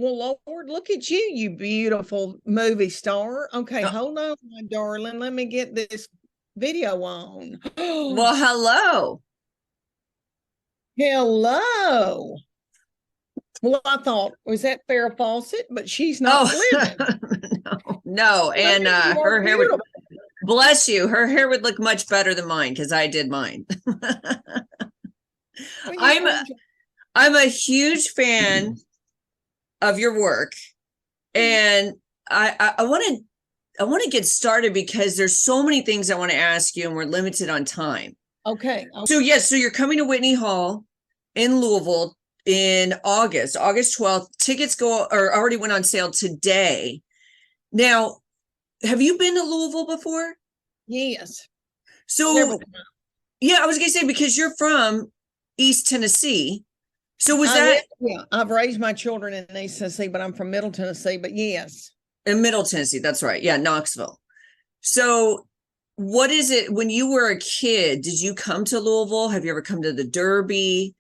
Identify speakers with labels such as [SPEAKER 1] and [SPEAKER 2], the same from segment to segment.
[SPEAKER 1] Well, Lord, look at you, you beautiful movie star. Okay, hold on, my darling. Let me get this video on.
[SPEAKER 2] Well, hello.
[SPEAKER 1] Hello. Well, I thought, was that Farrah Fawcett? But she's not
[SPEAKER 2] Oh,
[SPEAKER 1] living.
[SPEAKER 2] no. And
[SPEAKER 1] Honey, you are
[SPEAKER 2] her hair would,
[SPEAKER 1] beautiful.
[SPEAKER 2] bless you, her hair would look much better than mine because I did mine.
[SPEAKER 1] Well, you
[SPEAKER 2] I'm
[SPEAKER 1] know,
[SPEAKER 2] I'm a huge fan of your work, and I want to get started because there's so many things I want to ask you, and we're limited on time.
[SPEAKER 1] okay.
[SPEAKER 2] So yes, so you're coming to Whitney Hall in Louisville in August 12th. Tickets go or already went on sale today. Now, have you been to Louisville before?
[SPEAKER 1] Yes.
[SPEAKER 2] So
[SPEAKER 1] Several times.
[SPEAKER 2] yeah, I was gonna say because you're from East Tennessee. So was
[SPEAKER 1] I
[SPEAKER 2] that
[SPEAKER 1] live, yeah, I've raised my children in East Tennessee, but I'm from Middle Tennessee. But yes.
[SPEAKER 2] in Middle Tennessee? That's right. Yeah, Knoxville. So what is it when you were a kid? Did you come to Louisville? Have you ever come to the Derby?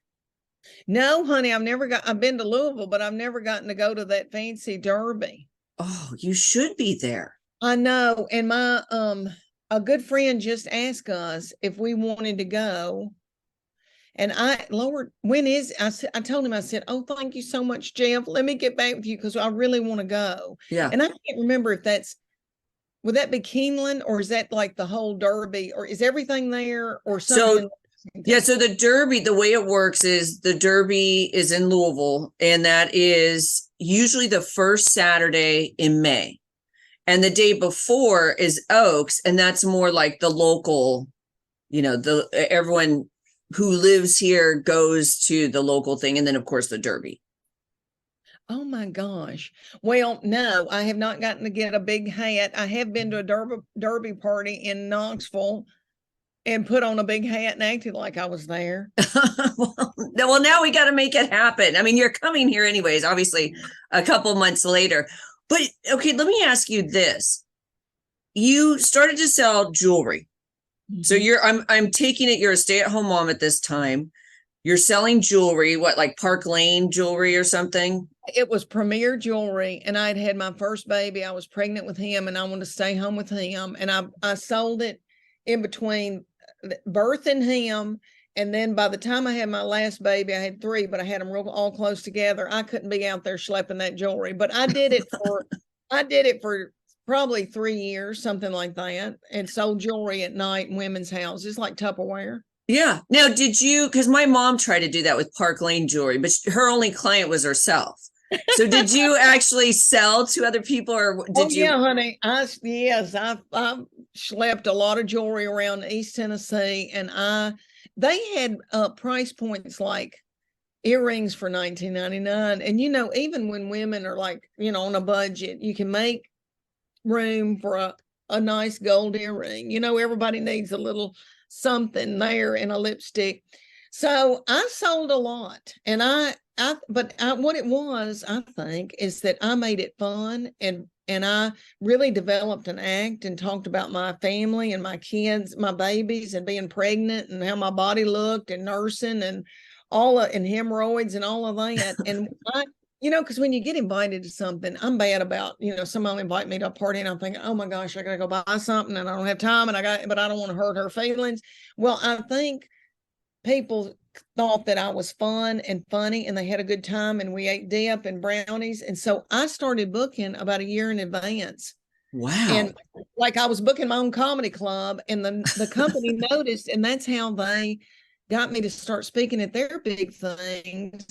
[SPEAKER 1] No, honey, I've been to Louisville, but I've never gotten to go to that fancy Derby.
[SPEAKER 2] Oh, you should be there.
[SPEAKER 1] I know. And my a good friend just asked us if we wanted to go. And Lord, when is I told him, I said, "Oh, thank you so much, Jeff. Let me get back with you because I really want to go."
[SPEAKER 2] Yeah.
[SPEAKER 1] And I can't remember if would that be Keeneland or is that like the whole Derby or is everything there or
[SPEAKER 2] So
[SPEAKER 1] something?
[SPEAKER 2] yeah, so the Derby, the way it works is the Derby is in Louisville, and that is usually the first Saturday in May. And the day before is Oaks, and that's more like the local, the everyone who lives here goes to the local thing, and then of course the Derby.
[SPEAKER 1] Oh my gosh. Well, no, I have not gotten to get a big hat. I have been to a derby party in Knoxville and put on a big hat and acted like I was there.
[SPEAKER 2] Well, now we got to make it happen. I mean, you're coming here anyways, obviously, a couple months later. But okay, let me ask you this. You started to sell jewelry. So I'm taking it you're a stay-at-home mom at this time. You're selling jewelry, what, like Park Lane jewelry or something?
[SPEAKER 1] It was Premier Jewelry, and I'd had my first baby. I was pregnant with him, and I wanted to stay home with him. And I sold it in between birth and him. And then by the time I had my last baby, I had three, but I had them all close together. I couldn't be out there schlepping that jewelry, but I did it for probably 3 years, something like that, and sold jewelry at night in women's houses like Tupperware.
[SPEAKER 2] Yeah. Now, did you, because my mom tried to do that with Park Lane jewelry, but her only client was herself. So did you actually sell to other people or did you?
[SPEAKER 1] Yeah, honey. Yes, I schlepped a lot of jewelry around East Tennessee, and they had price points like earrings for $19.99. And even when women are like, on a budget, you can make room for a nice gold earring. Everybody needs a little something there in a lipstick. So I sold a lot, and what it was, I think, is that I made it fun, and I really developed an act and talked about my family and my kids, my babies, and being pregnant and how my body looked and nursing and and hemorrhoids and all of that. And because when you get invited to something, I'm bad about, somebody invite me to a party and I'm thinking, oh my gosh, I gotta go buy something and I don't have time but I don't want to hurt her feelings. Well, I think people thought that I was fun and funny and they had a good time and we ate dip and brownies. And so I started booking about a year in advance.
[SPEAKER 2] Wow.
[SPEAKER 1] And like I was booking my own comedy club, and the company noticed, and that's how they got me to start speaking at their big things.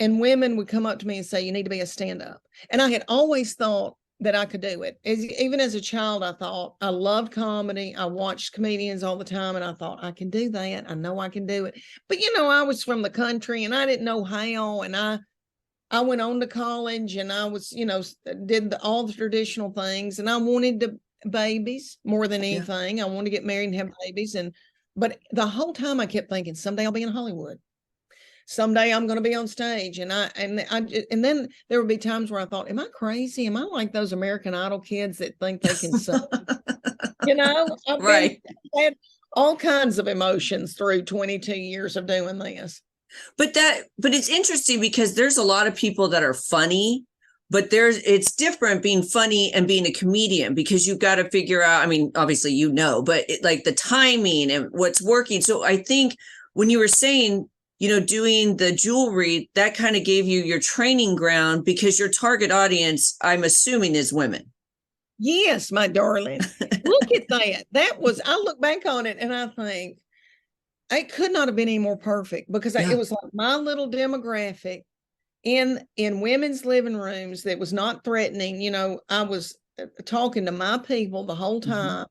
[SPEAKER 1] And women would come up to me and say, you need to be a stand-up. And I had always thought that I could do it. Even as a child, I thought I loved comedy. I watched comedians all the time, and I thought I can do that. I know I can do it. But I was from the country, and I didn't know how. And I went on to college, and I was, did all the traditional things, and I wanted babies more than anything. Yeah. I wanted to get married and have babies, but the whole time I kept thinking, someday I'll be in Hollywood. Someday I'm going to be on stage. And then there would be times where I thought, am I crazy? Am I like those American Idol kids that think they can sing?
[SPEAKER 2] Right.
[SPEAKER 1] I had all kinds of emotions through 22 years of doing this.
[SPEAKER 2] But it's interesting because there's a lot of people that are funny, but it's different being funny and being a comedian, because you've got to figure out, I mean, obviously, but like the timing and what's working. So I think when you were saying, doing the jewelry, that kind of gave you your training ground, because your target audience, I'm assuming, is women.
[SPEAKER 1] Yes, my darling. Look at that. I look back on it and I think it could not have been any more perfect, because it was like my little demographic in women's living rooms that was not threatening. I was talking to my people the whole time.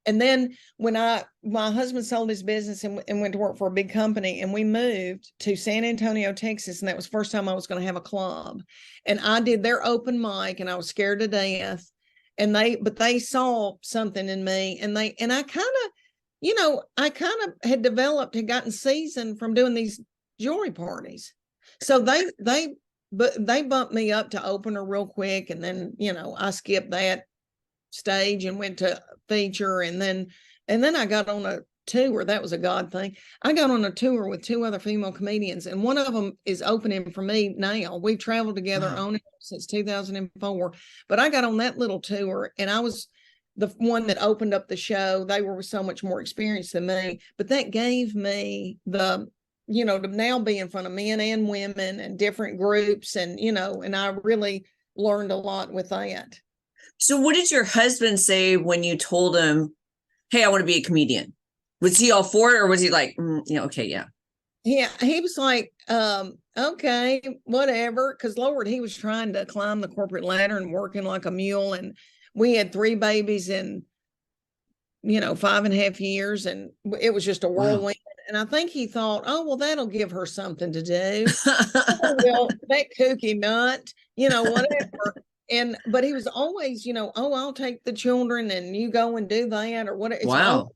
[SPEAKER 1] And then when my husband sold his business and went to work for a big company, and we moved to San Antonio, Texas, and that was the first time I was going to have a club. And I did their open mic, and I was scared to death. And they saw something in me, and I kind of had gotten seasoned from doing these jewelry parties. So they bumped me up to opener real quick. And then, I skipped that stage and went to feature. And then I got on a tour. That was a God thing. I got on a tour with 2 other female comedians, and one of them is opening for me now. We've traveled together on it since 2004, but I got on that little tour, and I was the one that opened up the show. They were so much more experienced than me, but that gave me to now be in front of men and women and different groups. And, and I really learned a lot with that.
[SPEAKER 2] So what did your husband say when you told him, hey, I want to be a comedian? Was he all for it, or was he like, okay, yeah?
[SPEAKER 1] Yeah, he was like, okay, whatever. Because Lord, he was trying to climb the corporate ladder and working like a mule. And we had 3 babies in, 5.5 years. And it was just a whirlwind. Wow. And I think he thought, oh, well, that'll give her something to do. Oh, well, that kooky nut, whatever. But he was always, oh, I'll take the children and you go and do that, or whatever. Wow.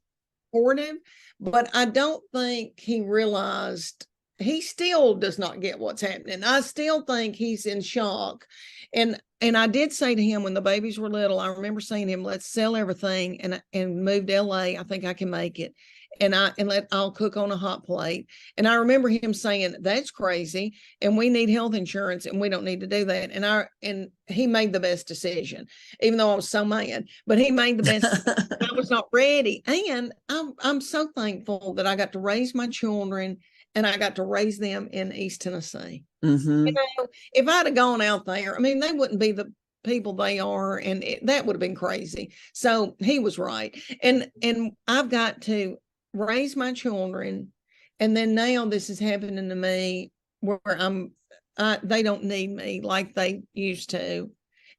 [SPEAKER 1] Supportive, but I don't think he realized, he still does not get what's happening. I still think he's in shock. And I did say to him when the babies were little, I remember saying to him, let's sell everything and move to LA. I think I can make it. And I'll cook on a hot plate. And I remember him saying, that's crazy. And we need health insurance and we don't need to do that. And he made the best decision, even though I was so mad, but he made the best. I was not ready. And I'm so thankful that I got to raise my children, and I got to raise them in East Tennessee. If I'd have gone out there, I mean, they wouldn't be the people they are, and that would have been crazy. So he was right. And I've got to raise my children, and then now this is happening to me where they don't need me like they used to.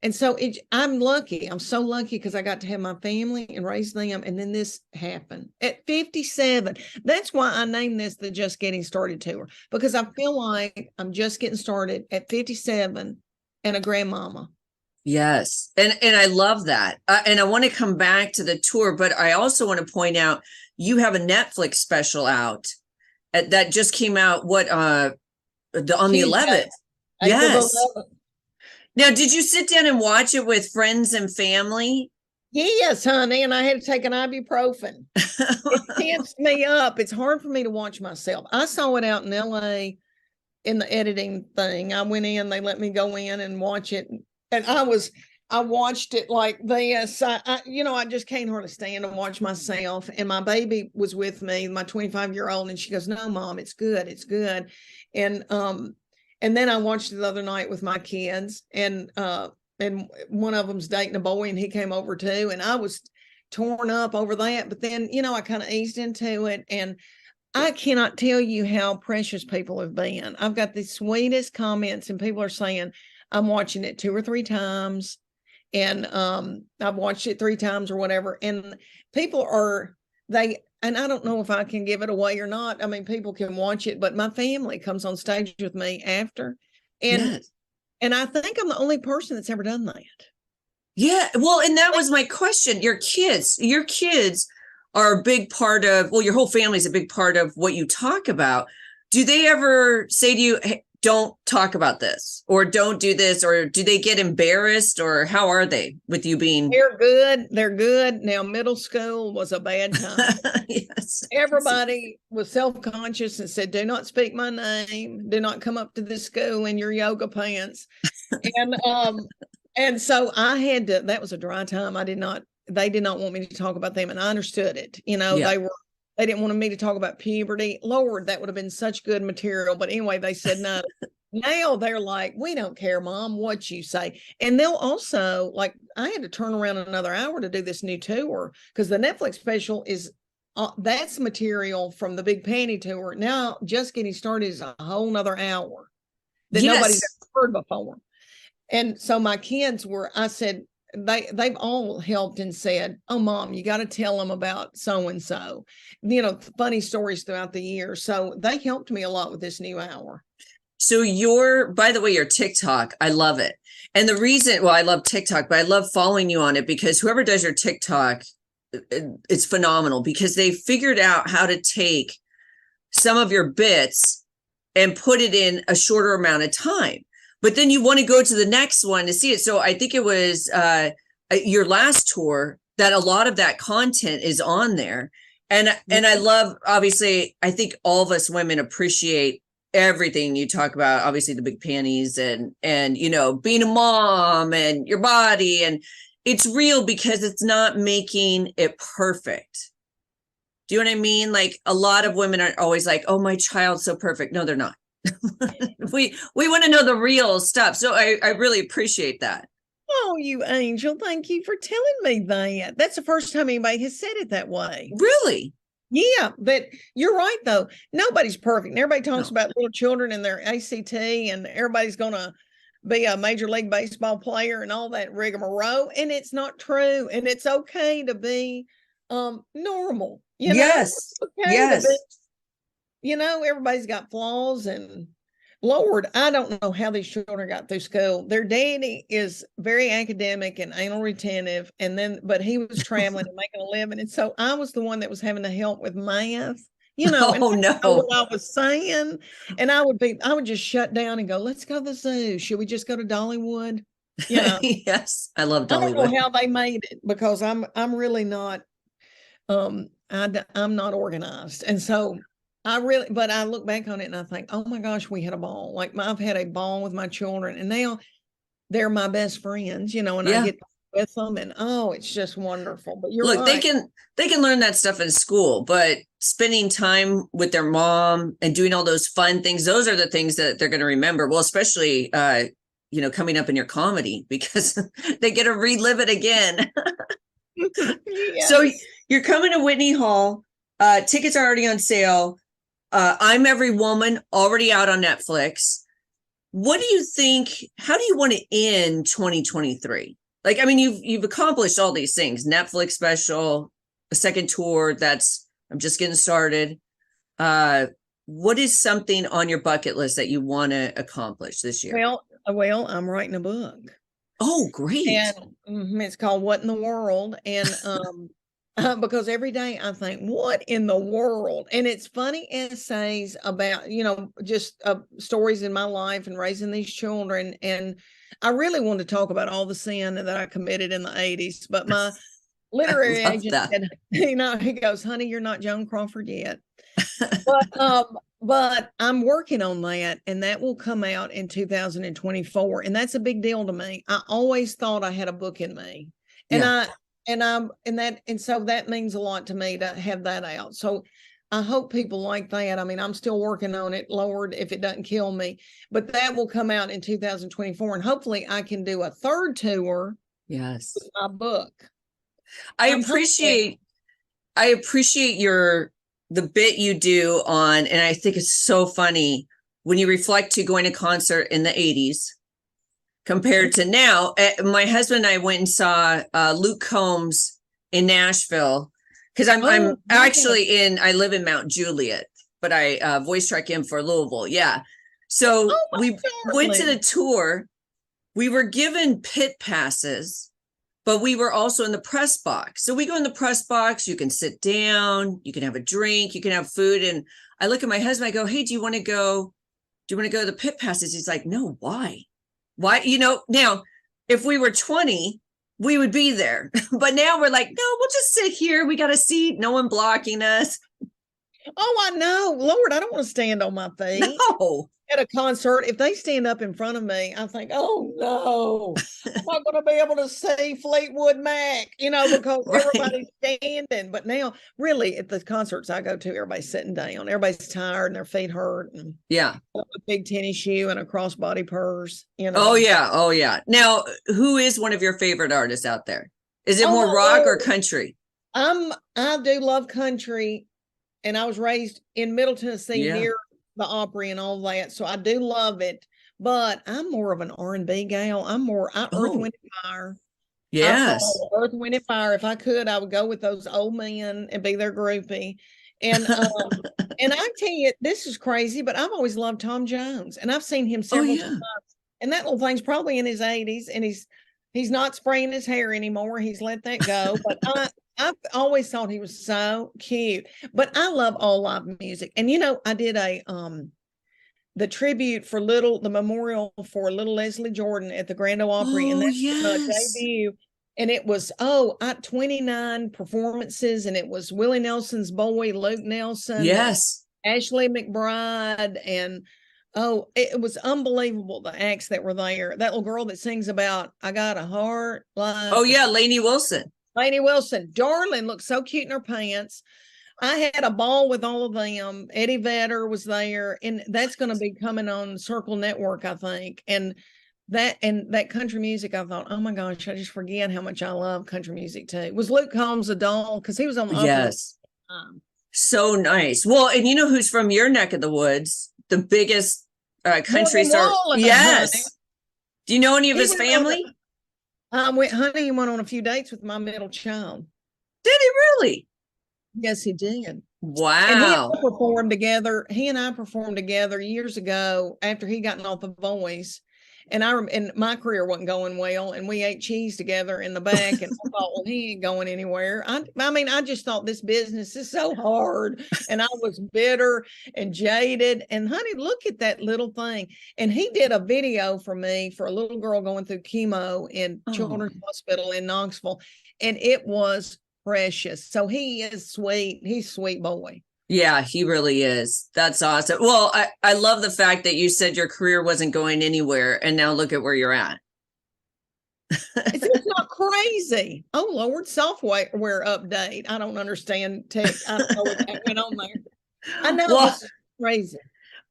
[SPEAKER 1] And so I'm lucky. I'm so lucky, because I got to have my family and raise them. And then this happened at 57. That's why I named this the Just Getting Started Tour, because I feel like I'm just getting started at 57 and a grandmama.
[SPEAKER 2] Yes. And I love that. And I want to come back to the tour, but I also want to point out, you have a Netflix special out that just came out. On the 11th. Yes. Now, did you sit down and watch it with friends and family?
[SPEAKER 1] Yes, honey. And I had to take an ibuprofen. It tensed me up. It's hard for me to watch myself. I saw it out in LA in the editing thing. I went in, they let me go in and watch it. And I watched it like this. I just can't hardly stand and watch myself. And my baby was with me, my 25-year-old, and she goes, no, Mom, it's good. It's good. And then I watched it the other night with my kids, and one of them's dating a boy, and he came over too. And I was torn up over that. But then, I kind of eased into it, and I cannot tell you how precious people have been. I've got the sweetest comments, and people are saying, I'm watching it 2 or 3 times. And I've watched it 3 times or whatever. And people and I don't know if I can give it away or not. I mean, people can watch it, but my family comes on stage with me after. And I think I'm the only person that's ever done that.
[SPEAKER 2] Yeah. Well, and that was my question. Your kids are a big part of, your whole family is a big part of what you talk about. Do they ever say to you, hey, don't talk about this or don't do this, or do they get embarrassed, or how are they with you being?
[SPEAKER 1] They're good. They're good. Now, middle school was a bad time.
[SPEAKER 2] Yes.
[SPEAKER 1] Everybody was self-conscious and said, do not speak my name. Do not come up to this school in your yoga pants. And so I had to, that was a dry time. They did not want me to talk about them. And I understood it.
[SPEAKER 2] Yeah.
[SPEAKER 1] They didn't want me to talk about puberty. Lord, that would have been such good material. But anyway, they said no. Now they're like, we don't care, Mom, what you say. And they'll also, like, I had to turn around another hour to do this new tour because the Netflix special is, that's material from the Big Panty Tour. Now, Just Getting Started is a whole nother hour that nobody's ever heard before. And so my kids were, I said, they've all helped and said, oh, Mom, you got to tell them about so-and-so, funny stories throughout the year. So they helped me a lot with this new hour.
[SPEAKER 2] So by the way, your TikTok, I love it. And the reason, well, I love TikTok, but I love following you on it because whoever does your TikTok, it's phenomenal because they figured out how to take some of your bits and put it in a shorter amount of time. But then you want to go to the next one to see it. So I think it was your last tour that a lot of that content is on there. And I love, obviously, I think all of us women appreciate everything you talk about, obviously the big panties and being a mom and your body. And it's real because it's not making it perfect. Do you know what I mean? Like a lot of women are always like, oh, my child's so perfect. No, they're not. we want to know the real stuff. So I really appreciate that.
[SPEAKER 1] Oh, you angel. Thank you for telling me that. That's the first time anybody has said it that way.
[SPEAKER 2] Really?
[SPEAKER 1] Yeah, but you're right, though. Nobody's perfect. And everybody talks about little children and their ACT, and everybody's going to be a Major League Baseball player and all that rigmarole. And it's not true. And it's okay to be normal.
[SPEAKER 2] Yes.
[SPEAKER 1] Okay
[SPEAKER 2] yes.
[SPEAKER 1] Everybody's got flaws. And Lord, I don't know how these children got through school. Their daddy is very academic and anal retentive, but he was traveling and making a living. And so I was the one that was having to help with math, and
[SPEAKER 2] Oh, no.
[SPEAKER 1] know what I was saying. And I would just shut down and go, let's go to the zoo. Should we just go to Dollywood?
[SPEAKER 2] Yes. I love Dollywood.
[SPEAKER 1] I don't know how they made it because I'm really not, I'm not organized. And so but I look back on it and I think, oh my gosh, we had a ball. Like I've had a ball with my children and now they're my best friends, and I get with them and it's just wonderful. But you're
[SPEAKER 2] right. They can learn that stuff in school, but spending time with their mom and doing all those fun things, those are the things that they're going to remember. Well, especially, coming up in your comedy because they get to relive it again. Yes. So you're coming to Whitney Hall. Tickets are already on sale. I'm Every Woman already out on Netflix. What do you think? How do you want to end 2023? Like, I mean, you've accomplished all these things, Netflix special, a second tour. I'm just getting started. What is something on your bucket list that you want to accomplish this year?
[SPEAKER 1] Well, I'm writing a book.
[SPEAKER 2] Oh, great.
[SPEAKER 1] And it's called What in the World? And, because every day I think, what in the world? And it's funny essays about, just stories in my life and raising these children. And I really want to talk about all the sin that I committed in the 80s. But my literary agent said, he goes, honey, you're not Joan Crawford yet. But I'm working on that, and that will come out in 2024. And that's a big deal to me. I always thought I had a book in me. And so that means a lot to me to have that out. So I hope people like that. I mean, I'm still working on it, Lord, if it doesn't kill me, but that will come out in 2024. And hopefully I can do a third tour.
[SPEAKER 2] Yes.
[SPEAKER 1] With my book.
[SPEAKER 2] I appreciate the bit you do on, and I think it's so funny when you reflect to going to concert in the 80s. Compared to now, my husband and I went and saw Luke Combs in Nashville because I'm actually I live in Mount Juliet, but I voice track him for Louisville. Yeah. So we went to the tour. We were given pit passes, but we were also in the press box. So we go in the press box. You can sit down, you can have a drink, you can have food. And I look at my husband, I go, hey, do you want to go do you want to go to the pit passes? He's like, no, why? Why? Now, if we were 20, we would be there. But now we're like, no, we'll just sit here. We got a seat. No one blocking us.
[SPEAKER 1] Oh, I know. Lord, I don't want to stand on my feet.
[SPEAKER 2] No.
[SPEAKER 1] At a concert, if they stand up in front of me, I think, oh no, I'm not going to be able to see Fleetwood Mac, because
[SPEAKER 2] Right.
[SPEAKER 1] everybody's standing. But now, really, at the concerts I go to, everybody's sitting down. Everybody's tired and their feet hurt. And
[SPEAKER 2] Yeah.
[SPEAKER 1] a big tennis shoe and a crossbody purse,
[SPEAKER 2] Oh, yeah. Oh, yeah. Now, who is one of your favorite artists out there? Is it
[SPEAKER 1] Oh,
[SPEAKER 2] more
[SPEAKER 1] my
[SPEAKER 2] rock or
[SPEAKER 1] Lord.
[SPEAKER 2] country?
[SPEAKER 1] I do love country, and I was raised in Middle Tennessee
[SPEAKER 2] Yeah.
[SPEAKER 1] near the Opry and all that, so I do love it. But I'm more of an R&B gal. Earth,
[SPEAKER 2] Oh,
[SPEAKER 1] Wind, and Fire. I
[SPEAKER 2] yes.
[SPEAKER 1] follow Earth, Wind, and Fire. If I could, I would go with those old men and be their groupie. And and I tell you, this is crazy, but I've always loved Tom Jones, and I've seen him
[SPEAKER 2] Oh,
[SPEAKER 1] several
[SPEAKER 2] yeah.
[SPEAKER 1] times. And that little thing's probably in his 80s, and he's not spraying his hair anymore. He's let that go. But I've always thought he was so cute. But I love all live music. And I did the tribute for the memorial for little Leslie Jordan at the Grand Ole Opry, and
[SPEAKER 2] Oh,
[SPEAKER 1] that's
[SPEAKER 2] yes.
[SPEAKER 1] debut. And it was 29 performances, and it was Willie Nelson's boy, Luke Nelson,
[SPEAKER 2] Yes.
[SPEAKER 1] Ashley McBride, and it was unbelievable, the acts that were there. That little girl that sings about "I got a heart like"
[SPEAKER 2] Oh, yeah. Lainey Wilson.
[SPEAKER 1] Lainey Wilson, darling, looked so cute in her pants. I had a ball with all of them. Eddie Vedder was there, and that's going to be coming on Circle Network, I think. And that country music, I thought, oh my gosh, I just forget how much I love country music too. Was Luke Combs a doll? Because he was on the Opry.
[SPEAKER 2] Yes. So nice. Well, and you know who's from your neck of the woods? The biggest country star. Yes. Honey. Do you know any of his family?
[SPEAKER 1] Honey, he went on a few dates with my middle child.
[SPEAKER 2] Did he really?
[SPEAKER 1] Yes, he did.
[SPEAKER 2] Wow.
[SPEAKER 1] And he and I performed together years ago after he gotten off The Voice. And my career wasn't going well, and we ate cheese together in the back, and I thought, well, he ain't going anywhere. I just thought this business is so hard, and I was bitter and jaded. And honey, look at that little thing. And he did a video for me for a little girl going through chemo in Children's Hospital in Knoxville, and it was precious. So he is sweet. He's a sweet boy.
[SPEAKER 2] Yeah, he really is. That's awesome. Well, I love the fact that you said your career wasn't going anywhere, and now look at where you're at.
[SPEAKER 1] It's not crazy. Oh Lord, software update. I don't understand tech. I don't know what that went on there. I know, it's crazy.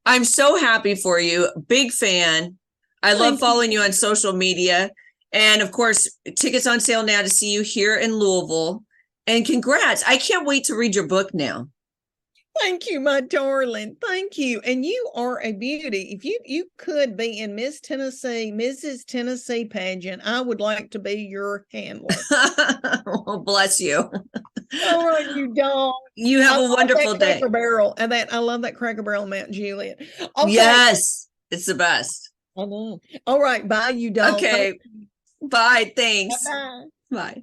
[SPEAKER 2] I'm so happy for you. Big fan. I love following you on social media. And of course, tickets on sale now to see you here in Louisville. And congrats. I can't wait to read your book now.
[SPEAKER 1] Thank you, my darling. Thank you. And you are a beauty. If you could be in Mrs. Tennessee pageant, I would like to be your handler.
[SPEAKER 2] Well, bless you.
[SPEAKER 1] All right, you don't.
[SPEAKER 2] You have a wonderful day.
[SPEAKER 1] Cracker Barrel, and I love that Cracker Barrel Mount Juliet. Okay.
[SPEAKER 2] Yes, it's the best.
[SPEAKER 1] I know. All right, bye, you don't.
[SPEAKER 2] Okay. Bye. Thanks.
[SPEAKER 1] Bye.
[SPEAKER 2] Bye.